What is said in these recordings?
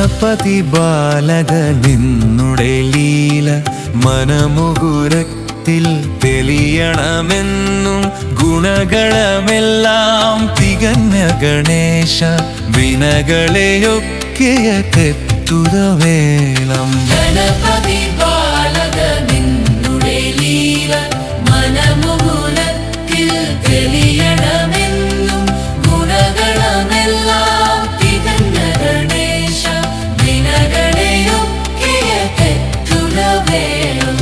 ഗണപതി ബാലക നിന്നുടെ ലീല മനമുകുരത്തിൽ തെളിയണമെന്നും ഗുണഗണമെല്ലാം തികഞ്ഞ ഗണേശ വിനകളെയൊക്കെയ തെത്തുതവേളം. ഗണപതി ബാലക നിന്നുടെ ലീല മനമുകുരത്തിൽ തെളിയണമെന്നും ഗുണഗണമെല്ലാം തികഞ്ഞ ഗണേശ വിനകളെയൊക്കെയ തെത്തുതവേളം.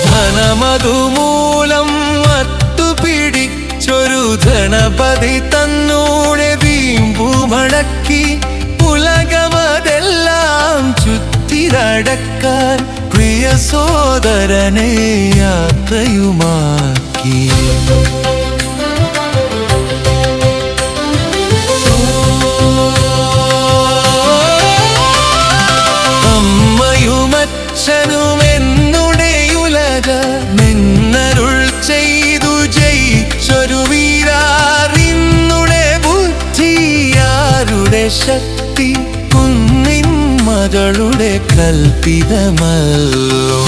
ധനമതുമൂലം മത്തുപിടിച്ചൊരു ഗണപതി തന്നൂടെ വീമ്പുമടക്കി ഉലകമതെല്ലാം ചുറ്റിനടക്കാൻ പ്രിയ സോദരനെ യാത്രയുമാക്കി. നിന്നരുൾ ചെയ്തു ജയിച്ചൊരു വീരാറിന്നുടെ ബുദ്ധിയാരുടെ ശക്തി കുന്നിൻ മകളുടെ കൽപ്പിതമല്ലോ.